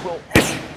roll.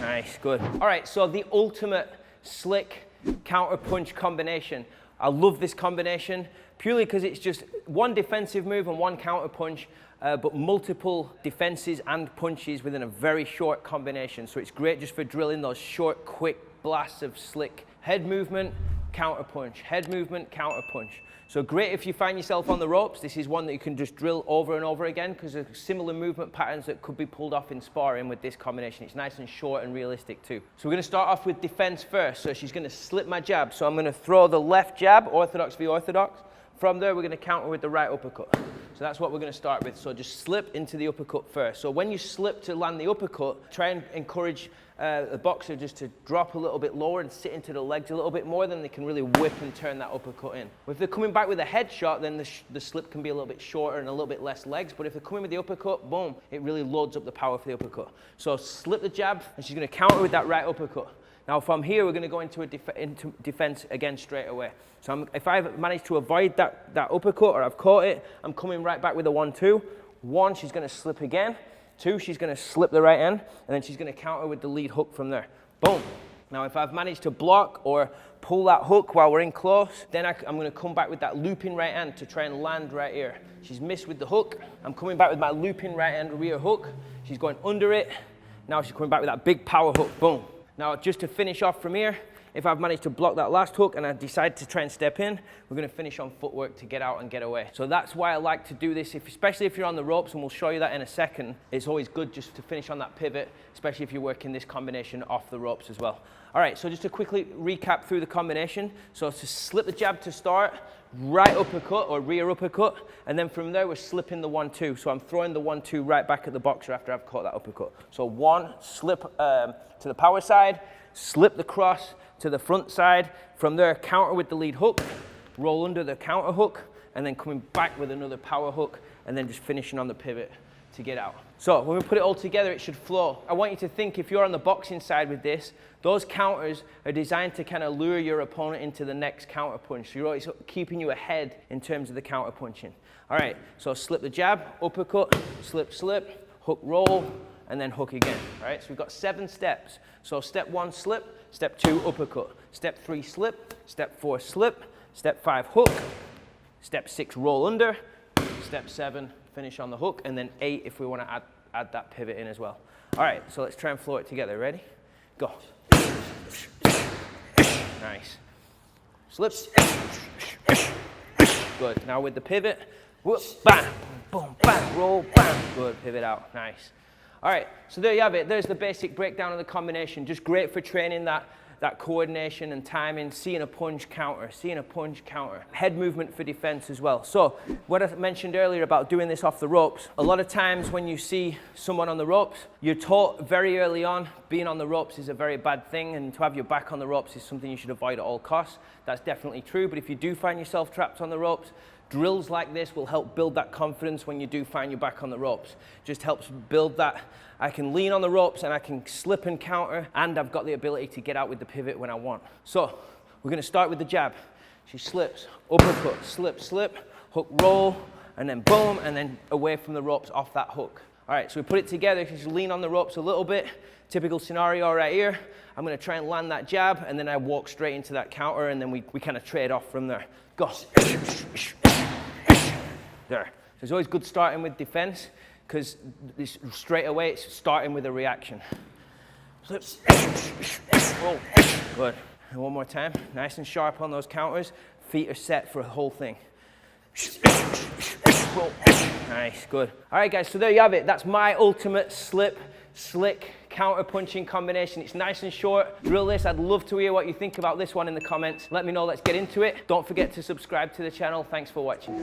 Nice, good. All right, so the ultimate slick counter punch combination. I love this combination purely because it's just one defensive move and one counter punch, but multiple defenses and punches within a very short combination. So it's great just for drilling those short, quick blasts of slick head movement, counter punch, head movement, counter punch. So great if you find yourself on the ropes. This is one that you can just drill over and over again because there's similar movement patterns that could be pulled off in sparring with this combination. It's nice and short and realistic too. So we're going to start off with defense first. So she's going to slip my jab. So I'm going to throw the left jab, orthodox v orthodox. From there, we're going to counter with the right uppercut. So that's what we're going to start with. So just slip into the uppercut first. So when you slip to land the uppercut, try and encourage the boxer just to drop a little bit lower and sit into the legs a little bit more, then they can really whip and turn that uppercut in. If they're coming back with a headshot, then the slip can be a little bit shorter and a little bit less legs. But if they're coming with the uppercut, boom, it really loads up the power for the uppercut. So slip the jab, and she's going to counter with that right uppercut. Now from here, we're going to go into defense again straight away. So if I've managed to avoid that uppercut or I've caught it, I'm coming right back with a 1-2. 1, she's going to slip again. 2, she's going to slip the right end, and then she's going to counter with the lead hook from there. Boom. Now if I've managed to block or pull that hook while we're in close, then I'm going to come back with that looping right hand to try and land right here. She's missed with the hook. I'm coming back with my looping right hand rear hook. She's going under it. Now she's coming back with that big power hook. Boom. Now, just to finish off from here, if I've managed to block that last hook and I decide to try and step in, we're going to finish on footwork to get out and get away. So that's why I like to do this, especially if you're on the ropes, and we'll show you that in a second. It's always good just to finish on that pivot, especially if you're working this combination off the ropes as well. All right, so just to quickly recap through the combination. So to slip the jab to start, right uppercut or rear uppercut, and then from there we're slipping the 1-2. So I'm throwing the 1-2 right back at the boxer after I've caught that uppercut. So 1, slip to the power side, slip the cross to the front side. From there, counter with the lead hook, roll under the counter hook, and then coming back with another power hook, and then just finishing on the pivot to get out. So when we put it all together, it should flow. I want you to think, if you're on the boxing side with this, those counters are designed to kind of lure your opponent into the next counter punch. So you're always keeping you ahead in terms of the counter punching. All right, so slip the jab, uppercut, slip, slip, hook, roll, and then hook again. All right, so we've got 7 steps. So step 1, slip. Step 2, uppercut. Step 3, slip. Step 4, slip. Step 5, hook. Step 6, roll under. Step 7, finish on the hook. And then 8 if we want to add that pivot in as well. All right, so let's try and flow it together. Ready? Go. Nice. Slip. Good. Now with the pivot. Whoop, bam, boom, bam, roll, bam. Good, pivot out. Nice. All right, so there you have it. There's the basic breakdown of the combination. Just great for training that coordination and timing, seeing a punch, counter, seeing a punch, counter. Head movement for defense as well. So what I mentioned earlier about doing this off the ropes, a lot of times when you see someone on the ropes, you're taught very early on being on the ropes is a very bad thing, and to have your back on the ropes is something you should avoid at all costs. That's definitely true, but if you do find yourself trapped on the ropes, drills like this will help build that confidence when you do find your back on the ropes. Just helps build that. I can lean on the ropes and I can slip and counter, and I've got the ability to get out with the pivot when I want. So we're going to start with the jab. She slips, uppercut, slip, slip, hook, roll, and then boom, and then away from the ropes off that hook. All right, so we put it together. Just lean on the ropes a little bit. Typical scenario right here. I'm going to try and land that jab, and then I walk straight into that counter, and then we kind of trade off from there. Go. There. So it's always good starting with defense, because straight away it's starting with a reaction. Flip. Roll. Good. And one more time. Nice and sharp on those counters. Feet are set for the whole thing. Roll. Nice. Good. All right, guys. So there you have it. That's my ultimate slip, slick, counter-punching combination. It's nice and short. Drill this. I'd love to hear what you think about this one in the comments. Let me know. Let's get into it. Don't forget to subscribe to the channel. Thanks for watching.